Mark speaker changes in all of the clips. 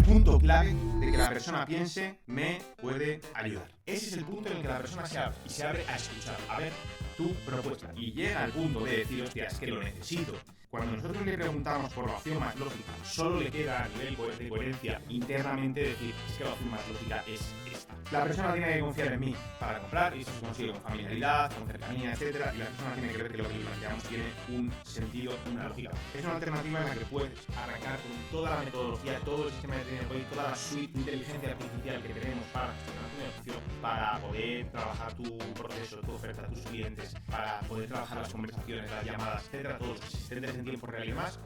Speaker 1: punto clave de que la persona piense, me puede ayudar. Ese es el punto en el que la persona se abre y se abre a escuchar, a ver tu propuesta. Y llega al punto de decir, hostia, es que lo necesito. Cuando nosotros le preguntamos por la opción más lógica, solo le queda a nivel de coherencia internamente decir, es que la opción más lógica es esta. La persona tiene que confiar en mí para comprar, y eso se consigue con familiaridad, con cercanía, etcétera, y la persona tiene que ver que lo que le planteamos tiene un sentido, una lógica. Es una alternativa en la que puedes arrancar con toda la metodología, todo el sistema de TNP, toda la suite de inteligencia artificial que tenemos para gestionar tu negocio, para poder trabajar tu proceso, tu oferta, tus clientes, para poder trabajar las conversaciones, las llamadas, etcétera, todos los asistentes en tiempo real y demás.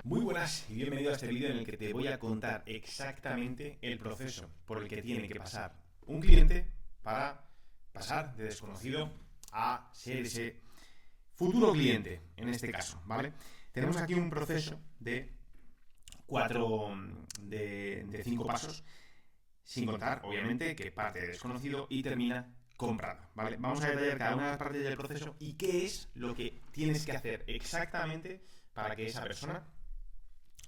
Speaker 1: Muy buenas y bienvenido a este vídeo en el que te voy a contar exactamente el proceso por el que tiene que pasar un cliente para pasar de desconocido a ser ese futuro cliente, en este caso, ¿vale? Tenemos aquí un proceso de 5 pasos, sin contar, obviamente, que parte de desconocido y termina comprando, ¿vale? Vamos a detallar cada una de las partes del proceso y qué es lo que tienes que hacer exactamente para que esa persona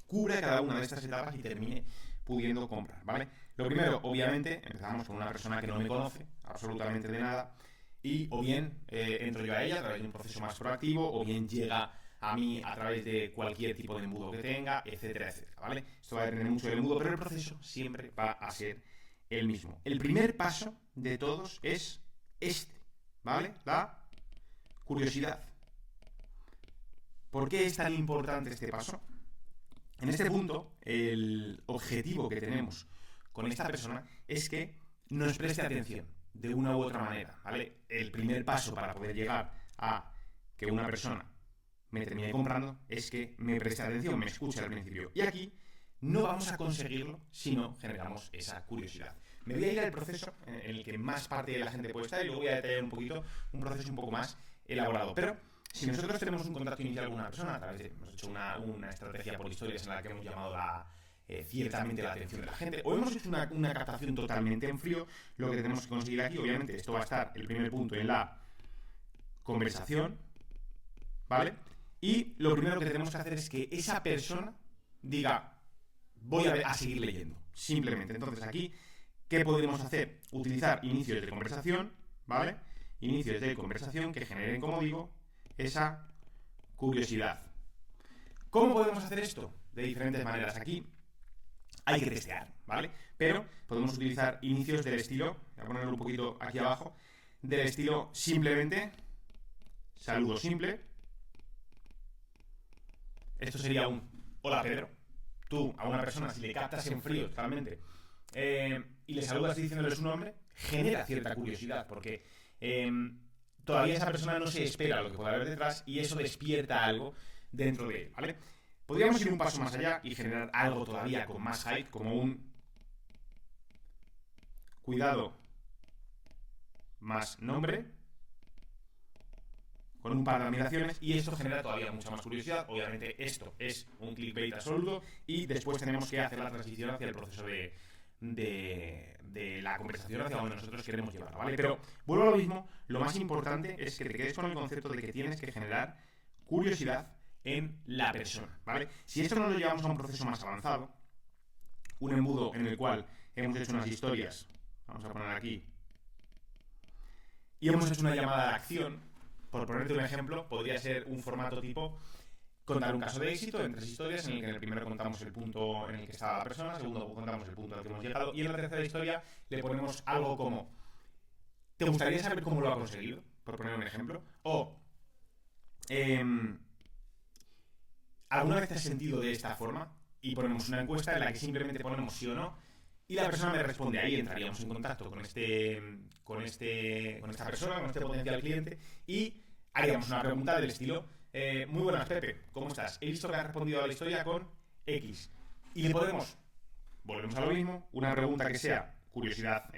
Speaker 1: cubra cada una de estas etapas y termine pudiendo comprar, ¿vale? Lo primero, obviamente, empezamos con una persona que no me conoce absolutamente de nada y o bien entro yo a ella a través de un proceso más proactivo o bien llega a mí a través de cualquier tipo de embudo que tenga, etcétera, etcétera, ¿vale? Esto va a depender mucho del embudo, pero el proceso siempre va a ser el mismo. El primer paso de todos es este, ¿vale? La curiosidad. ¿Por qué es tan importante este paso? En este punto, el objetivo que tenemos con esta persona es que nos preste atención de una u otra manera, ¿vale? El primer paso para poder llegar a que una persona me termine comprando es que me preste atención, me escuche al principio. Y aquí no vamos a conseguirlo si no generamos esa curiosidad. Me voy a ir al proceso en el que más parte de la gente puede estar y luego voy a detallar un poquito un proceso un poco más elaborado. Pero si nosotros tenemos un contacto inicial con una persona, a través de, hemos hecho una estrategia por historias en la que hemos llamado ciertamente la atención de la gente, o hemos hecho una captación totalmente en frío, lo que tenemos que conseguir aquí, obviamente, esto va a estar el primer punto en la conversación, ¿vale? Y lo primero que tenemos que hacer es que esa persona diga, voy a seguir leyendo, simplemente. Entonces aquí, ¿qué podemos hacer? Utilizar inicios de conversación, ¿vale? Inicios de conversación que generen, como digo, esa curiosidad. ¿Cómo podemos hacer esto? De diferentes maneras. Aquí hay que testear, ¿vale? Pero podemos utilizar inicios del estilo, voy a ponerlo un poquito aquí abajo, del estilo simplemente, saludo simple. Esto sería un hola Pedro. Tú a una persona, si le captas en frío totalmente y le saludas diciéndole su nombre, genera cierta curiosidad porque todavía esa persona no se espera lo que pueda haber detrás y eso despierta algo dentro de él, ¿vale? Podríamos ir un paso más allá y generar algo todavía con más hype, como un cuidado más nombre, con un par de admiraciones, y esto genera todavía mucha más curiosidad. Obviamente esto es un clickbait absoluto y después tenemos que hacer la transición hacia el proceso de la conversación hacia donde nosotros queremos llevarla, ¿vale? Pero vuelvo a lo mismo, lo más importante es que te quedes con el concepto de que tienes que generar curiosidad en la persona, ¿vale? Si esto no lo llevamos a un proceso más avanzado, un embudo en el cual hemos hecho unas historias, vamos a poner aquí, y hemos hecho una llamada de acción, por ponerte un ejemplo, podría ser un formato tipo contar un caso de éxito en 3 historias, en el que en el primero contamos el punto en el que estaba la persona, en el segundo contamos el punto al que hemos llegado, y en la tercera historia le ponemos algo como ¿te gustaría saber cómo lo ha conseguido? Por poner un ejemplo. O ¿alguna vez te has sentido de esta forma? Y ponemos una encuesta en la que simplemente ponemos sí o no y la persona me responde. Ahí entraríamos en contacto con esta persona, con este potencial cliente, y haríamos una pregunta del estilo muy buenas Pepe, ¿cómo estás? He visto que has respondido a la historia con X y le podemos, volvemos a lo mismo, una pregunta que sea curiosidad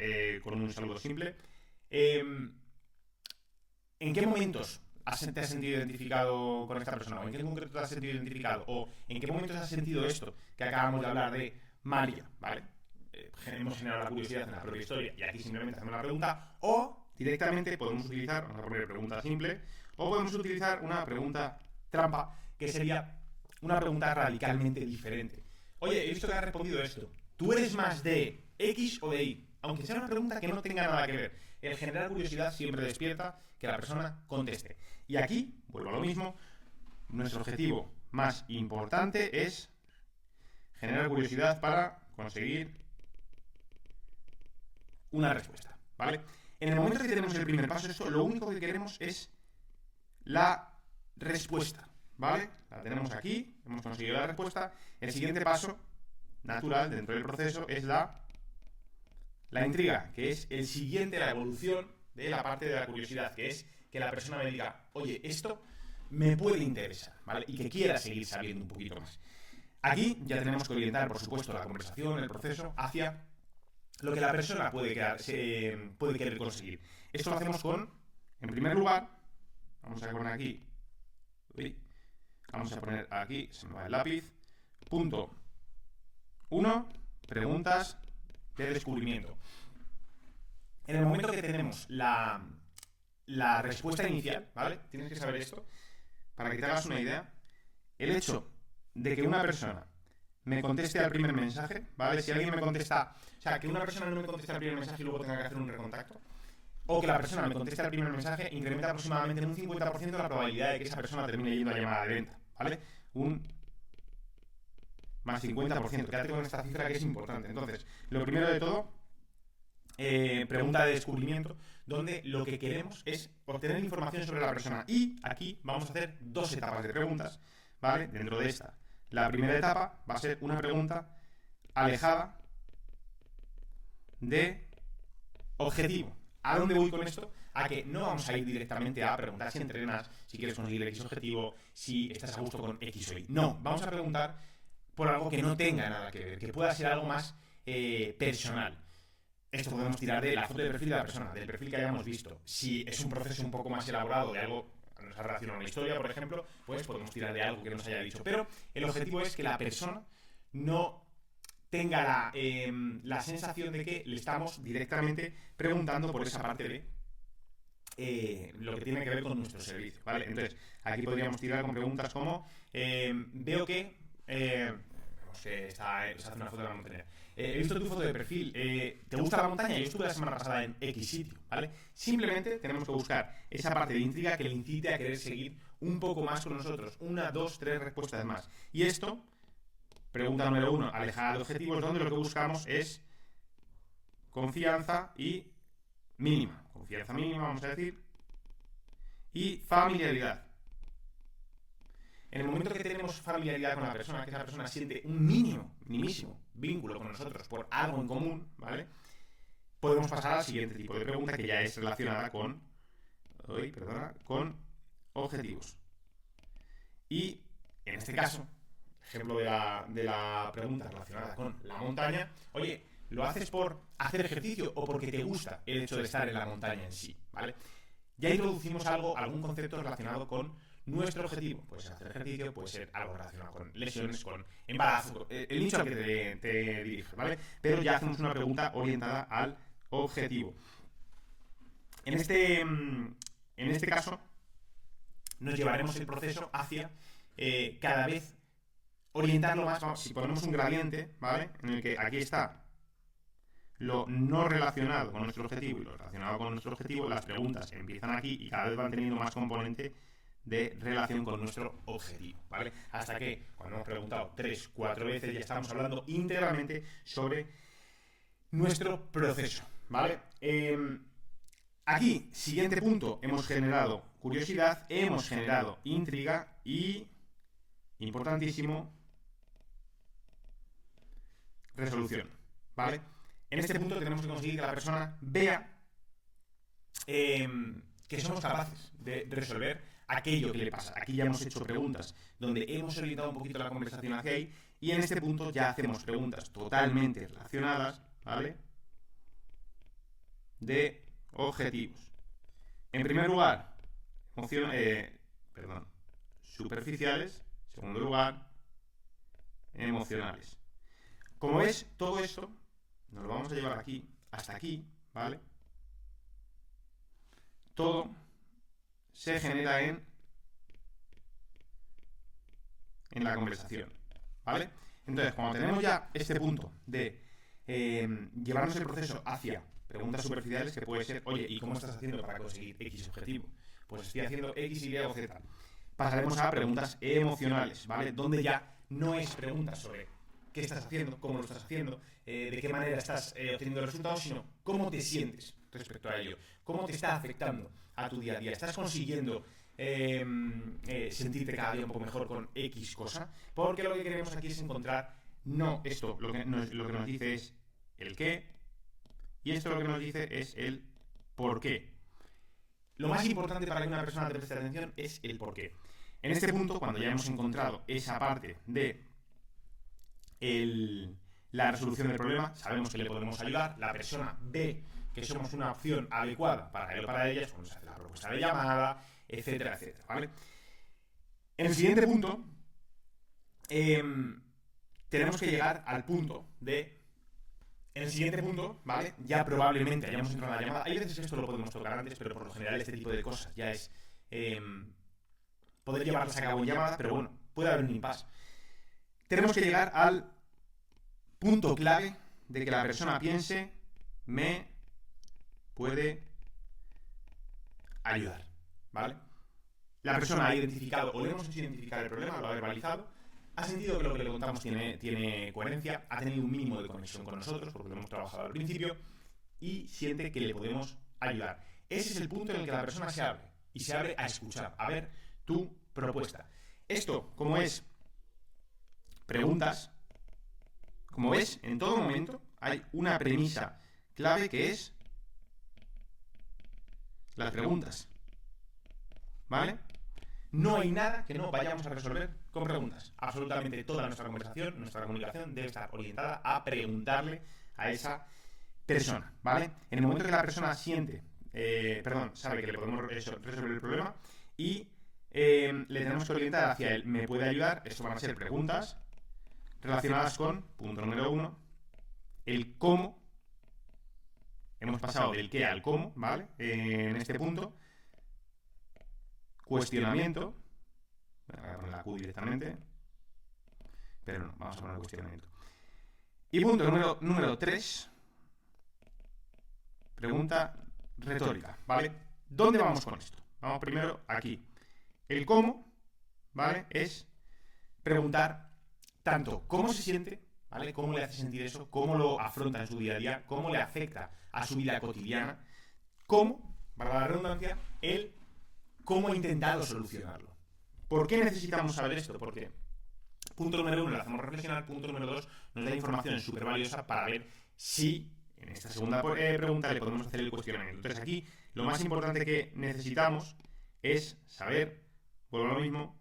Speaker 1: con un saludo simple. ¿En qué momentos te has sentido identificado con esta persona? ¿O en qué concreto te has sentido identificado? ¿O en qué momentos has sentido esto que acabamos de hablar de María? ¿Vale? Hemos generado la curiosidad en la propia historia y aquí simplemente hacemos la pregunta. O directamente podemos utilizar, vamos a poner pregunta simple, o podemos utilizar una pregunta trampa que sería una pregunta radicalmente diferente. Oye, he visto que has respondido esto. ¿Tú eres más de X o de Y? Aunque sea una pregunta que no tenga nada que ver. El generar curiosidad siempre despierta que la persona conteste. Y aquí, vuelvo a lo mismo, nuestro objetivo más importante es generar curiosidad para conseguir una respuesta, ¿vale? En el momento que tenemos el primer paso, esto lo único que queremos es la respuesta, ¿vale? La tenemos aquí, hemos conseguido la respuesta. El siguiente paso natural dentro del proceso es la intriga, que es el siguiente, la evolución de la parte de la curiosidad, que es que la persona me diga, oye, esto me puede interesar, ¿vale? Y que quiera seguir sabiendo un poquito más. Aquí ya tenemos que orientar, por supuesto, la conversación, el proceso, hacia lo que la persona puede querer conseguir. Esto lo hacemos con, en primer lugar, vamos a poner aquí, se me va el lápiz, punto 1, preguntas de descubrimiento. En el momento que tenemos la respuesta inicial, ¿vale? Tienes que saber esto, para que te hagas una idea, el hecho de que una persona me conteste al primer mensaje, ¿vale? Si alguien me contesta, o sea, que una persona no me conteste al primer mensaje y luego tenga que hacer un recontacto, o que la persona me conteste al primer mensaje, incrementa aproximadamente en un 50% la probabilidad de que esa persona termine yendo a llamada de venta, ¿vale? Un más 50%. Quédate con esta cifra que es importante. Entonces, lo primero de todo, pregunta de descubrimiento, donde lo que queremos es obtener información sobre la persona. Y aquí vamos a hacer 2 etapas de preguntas, ¿vale? Dentro de esta. La primera etapa va a ser una pregunta alejada de objetivo. ¿A dónde voy con esto? A que no vamos a ir directamente a preguntar si entrenas, si quieres conseguir X objetivo, si estás a gusto con X o Y. No, vamos a preguntar por algo que no tenga nada que ver, que pueda ser algo más personal. Esto podemos tirar de la foto de perfil de la persona, del perfil que hayamos visto. Si es un proceso un poco más elaborado de algo que nos ha relacionado a una historia, por ejemplo, pues podemos tirar de algo que nos haya dicho. Pero el objetivo es que la persona no tenga la sensación de que le estamos directamente preguntando por esa parte de lo que tiene que ver con nuestro servicio, ¿vale? Entonces, aquí podríamos tirar con preguntas como veo que se hace una foto de la montaña. He visto tu foto de perfil. ¿Te gusta la montaña? Yo estuve la semana pasada en X sitio, ¿vale? Simplemente tenemos que buscar esa parte de intriga que le incite a querer seguir un poco más con nosotros. 1, 2, 3 respuestas más. Y esto, pregunta número 1, alejada de objetivos, donde lo que buscamos es confianza y mínima. Confianza mínima, vamos a decir. Y familiaridad. En el momento que tenemos familiaridad con la persona, que esa persona siente un minimísimo vínculo con nosotros por algo en común, ¿vale? Podemos pasar al siguiente tipo de pregunta que ya es relacionada con objetivos. Y en este caso, ejemplo de la pregunta relacionada con la montaña, oye, ¿lo haces por hacer ejercicio o porque te gusta el hecho de estar en la montaña en sí? ¿Vale? Ya introducimos algún concepto relacionado con nuestro objetivo. Puede ser hacer ejercicio, puede ser algo relacionado con lesiones, con embarazo, el nicho al que te diriges, ¿vale? Pero ya hacemos una pregunta orientada al objetivo. En este caso, nos llevaremos el proceso hacia cada vez orientarlo más. Si ponemos un gradiente, ¿vale? En el que aquí está lo no relacionado con nuestro objetivo y lo relacionado con nuestro objetivo, las preguntas empiezan aquí y cada vez van teniendo más componente de relación con nuestro objetivo, ¿vale? Hasta que, cuando hemos preguntado 3, 4 veces, ya estamos hablando íntegramente sobre nuestro proceso, ¿vale? Aquí, siguiente punto, hemos generado curiosidad, hemos generado intriga y, importantísimo, resolución, ¿vale? En este punto tenemos que conseguir que la persona vea que somos capaces de resolver aquello que le pasa. Aquí ya hemos hecho preguntas donde hemos orientado un poquito la conversación hacia ahí y en este punto ya hacemos preguntas totalmente relacionadas, ¿vale? De objetivos. En primer lugar, superficiales. Segundo lugar, emocionales. Como ves, todo esto nos lo vamos a llevar aquí, hasta aquí, ¿vale? Todo se genera en en la conversación, ¿vale? Entonces, cuando tenemos ya este punto de llevarnos el proceso hacia preguntas superficiales, que puede ser, oye, ¿y cómo estás haciendo para conseguir X objetivo? Pues estoy haciendo X, Y o Z. Pasaremos a preguntas emocionales, ¿vale? Donde ya no es preguntas sobre qué estás haciendo, cómo lo estás haciendo, de qué manera estás obteniendo resultados, sino cómo te sientes respecto a ello, cómo te está afectando a tu día a día. ¿Estás consiguiendo sentirte cada día un poco mejor con X cosa? Porque lo que queremos aquí es encontrar, no esto, lo que nos dice es el qué, y esto lo que nos dice es el por qué. Lo más importante para que una persona te preste atención es el por qué. En este punto, cuando ya hemos encontrado esa parte de la resolución del problema, sabemos que le podemos ayudar, la persona ve que somos una opción adecuada para él o para ella, cuando se hace la propuesta de llamada, etcétera, etcétera, ¿vale? En el siguiente punto, tenemos que llegar al punto de... En el siguiente punto, ¿vale? Ya probablemente hayamos entrado en la llamada. Hay veces que esto lo podemos tocar antes, pero por lo general este tipo de cosas ya es poder llevarlas a cabo en llamada, pero bueno, puede haber un impasse. Tenemos que llegar al punto clave de que la persona piense, me puede ayudar, ¿vale? La persona ha identificado, o le hemos hecho identificar el problema, lo ha verbalizado, ha sentido que lo que le contamos tiene coherencia, ha tenido un mínimo de conexión con nosotros, porque lo hemos trabajado al principio, y siente que le podemos ayudar. Ese es el punto en el que la persona se abre, y se abre a escuchar, a ver tu propuesta. Esto, como es preguntas, como ves, en todo momento hay una premisa clave que es las preguntas, ¿vale? No hay nada que no vayamos a resolver con preguntas. Absolutamente toda nuestra conversación, nuestra comunicación debe estar orientada a preguntarle a esa persona, ¿vale? En el momento que la persona sabe que le podemos resolver el problema y le tenemos que orientar hacia él, me puede ayudar, esto van a ser preguntas relacionadas con, punto número 1, el cómo. Hemos pasado del qué al cómo, ¿vale? En este punto. Cuestionamiento. Voy a poner la Q directamente. Pero no, vamos a poner cuestionamiento. Y punto número 3. Pregunta retórica, ¿vale? ¿Dónde vamos con esto? Vamos primero aquí. El cómo, ¿vale? Es preguntar tanto cómo se siente, ¿vale? Cómo le hace sentir eso, cómo lo afronta en su día a día, cómo le afecta a su vida cotidiana, cómo, para la redundancia, él cómo ha intentado solucionarlo. ¿Por qué necesitamos saber esto? Porque punto número 1 le hacemos reflexionar, punto número 2 nos da información súper valiosa para ver si en esta segunda pregunta le podemos hacer el cuestionamiento. Entonces aquí lo más importante que necesitamos es saber, vuelvo a lo mismo,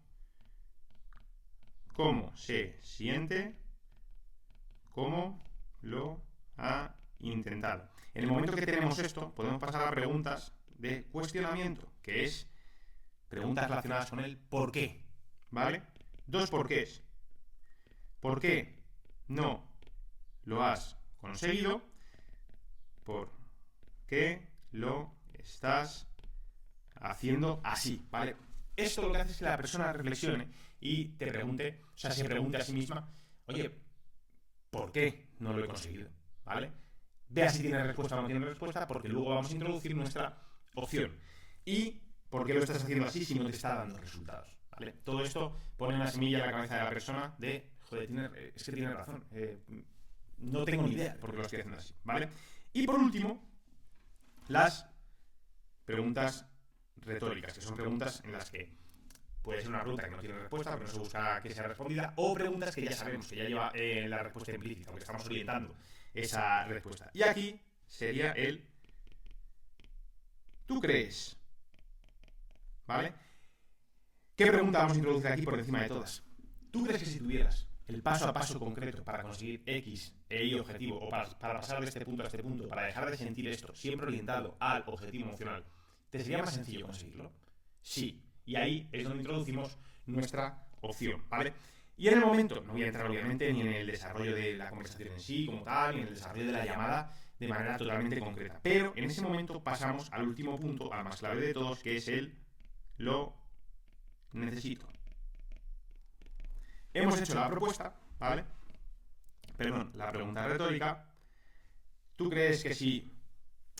Speaker 1: cómo se siente, cómo lo ha intentado. En el momento que tenemos esto, podemos pasar a preguntas de cuestionamiento, que es preguntas relacionadas con el por qué, ¿vale? 2 porqués. ¿Por qué no lo has conseguido? ¿Por qué lo estás haciendo así? ¿Vale? Esto lo que hace es que la persona reflexione y te pregunte, o sea, se pregunte a sí misma, oye, ¿por qué no lo he conseguido? ¿Vale? Vea si tiene respuesta o no tiene respuesta, porque luego vamos a introducir nuestra opción. Y ¿por qué lo estás haciendo así si no te está dando resultados? ¿Vale? Todo esto pone una semilla en la cabeza de la persona de, joder, es que tiene razón, no tengo ni idea de por qué lo estoy haciendo así, ¿vale? Y por último, las preguntas retóricas, que son preguntas en las que puede ser una pregunta que no tiene respuesta, pero no se busca que sea respondida, o preguntas que ya sabemos, que ya lleva la respuesta implícita, porque estamos orientando esa respuesta. Y aquí sería el ¿tú crees? ¿Vale? ¿Qué pregunta vamos a introducir aquí por encima de todas? ¿Tú crees que si tuvieras el paso a paso concreto para conseguir X e Y objetivo, o para pasar de este punto a este punto, para dejar de sentir esto, siempre orientado al objetivo emocional, ¿te sería más sencillo conseguirlo? Sí. Y ahí es donde introducimos nuestra opción, ¿vale? Y en el momento, no voy a entrar obviamente ni en el desarrollo de la conversación en sí como tal, ni en el desarrollo de la llamada de manera totalmente concreta, pero en ese momento pasamos al último punto, al más clave de todos, que es el lo necesito. hemos hecho la propuesta, ¿vale? Perdón, la pregunta retórica. ¿Tú crees que si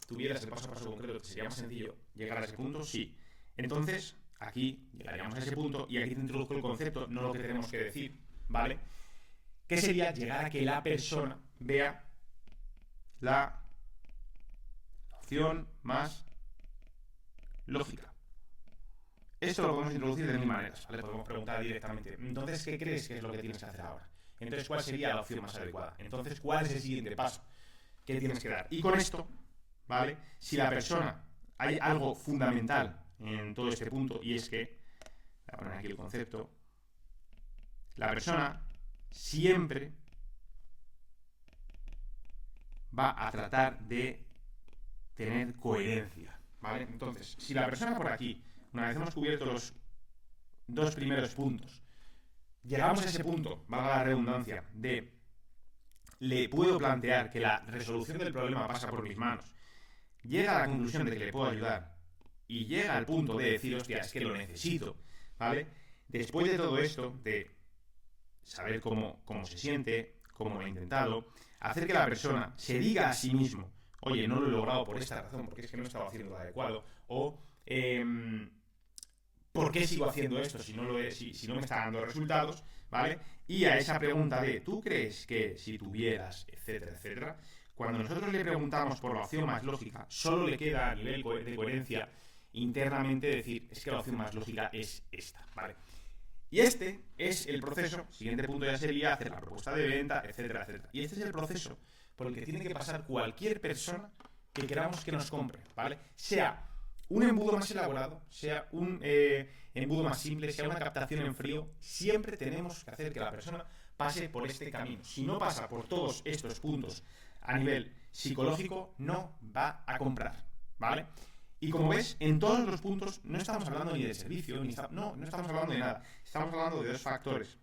Speaker 1: tuvieras el paso a paso concreto, que sería más sencillo llegar a ese punto? Sí. Entonces, aquí llegaríamos a ese punto y aquí te introduzco el concepto, no lo que tenemos que decir, ¿vale? Que sería llegar a que la persona vea la opción más lógica. Esto lo podemos introducir de mil maneras, ¿vale? Podemos preguntar directamente, entonces, ¿qué crees que es lo que tienes que hacer ahora? Entonces, ¿cuál sería la opción más adecuada? Entonces, ¿cuál es el siguiente paso que tienes que dar? Y con esto, ¿vale? Si la persona, hay algo fundamental en todo este punto, y es que, voy a poner aquí el concepto, la persona siempre va a tratar de tener coherencia, ¿vale? Entonces, si la persona por aquí, una vez hemos cubierto los dos primeros puntos, llegamos a ese punto, valga la redundancia, de le puedo plantear que la resolución del problema pasa por mis manos, llega a la conclusión de que le puedo ayudar y llega al punto de decir, hostia, es que lo necesito, ¿vale? Después de todo esto, de saber cómo se siente, cómo lo ha intentado, hacer que la persona se diga a sí mismo, oye, no lo he logrado por esta razón, porque es que no estaba haciendo lo adecuado, o ¿por qué sigo haciendo esto si no me está dando resultados? ¿Vale? Y a esa pregunta de, ¿tú crees que si tuvieras, etcétera, etcétera? Cuando nosotros le preguntamos por la opción más lógica, solo le queda a nivel de coherencia internamente decir, es que la opción más lógica es esta, ¿vale? Y este es el proceso, siguiente punto ya sería hacer la propuesta de venta, etcétera, etcétera. Y este es el proceso por el que tiene que pasar cualquier persona que queramos que nos compre, ¿vale? Sea un embudo más elaborado, sea un embudo más simple, sea una captación en frío, siempre tenemos que hacer que la persona pase por este camino. Si no pasa por todos estos puntos a nivel psicológico, no va a comprar, ¿vale? Y como ves, en todos los puntos no estamos hablando ni de servicio, no estamos hablando de nada. Estamos hablando de dos factores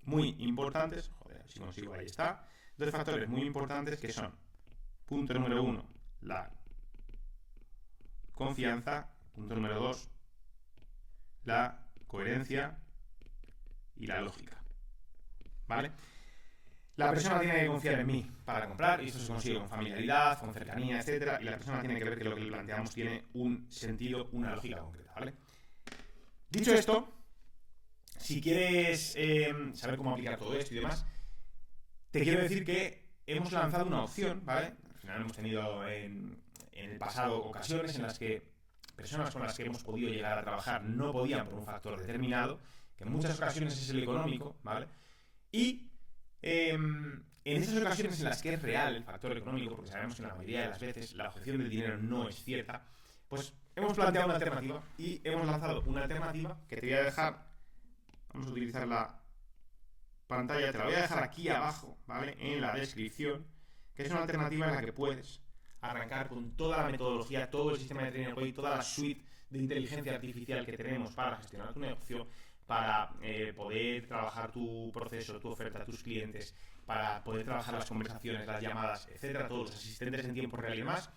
Speaker 1: muy importantes. Joder, si consigo, ahí está. Dos factores muy importantes que son, punto número 1, la confianza. Punto número 2, la coherencia y la lógica. ¿Vale? La persona tiene que confiar en mí para comprar, y esto se consigue con familiaridad, con cercanía, etcétera, y la persona tiene que ver que lo que le planteamos tiene un sentido, una lógica concreta, ¿vale? Dicho esto, si quieres saber cómo aplicar todo esto y demás, te quiero decir que hemos lanzado una opción, ¿vale? Al final hemos tenido en el pasado ocasiones en las que personas con las que hemos podido llegar a trabajar no podían por un factor determinado, que en muchas ocasiones es el económico, ¿vale? Y en esas ocasiones en las que es real el factor económico, porque sabemos que la mayoría de las veces la objeción del dinero no es cierta, pues hemos planteado una alternativa y hemos lanzado una alternativa que te voy a dejar, vamos a utilizar la pantalla, te la voy a dejar aquí abajo, ¿vale? En la descripción, que es una alternativa en la que puedes arrancar con toda la metodología, todo el sistema de Trainer y toda la suite de inteligencia artificial que tenemos para gestionar tu negocio, para poder trabajar tu proceso, tu oferta, tus clientes, para poder trabajar las conversaciones, las llamadas, etcétera, todos los asistentes en tiempo real y demás,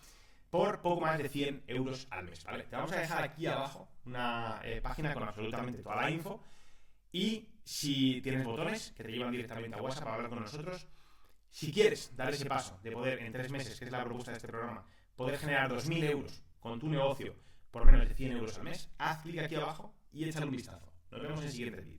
Speaker 1: por poco más de 100 euros al mes, ¿vale? Te vamos a dejar aquí abajo una página con absolutamente toda la info, y si tienes botones que te llevan directamente a WhatsApp para hablar con nosotros, si quieres dar ese paso de poder en 3 meses, que es la propuesta de este programa, poder generar 2.000 euros con tu negocio por menos de 100 euros al mes, haz clic aquí abajo y échale un vistazo. Nos vemos en el siguiente vídeo.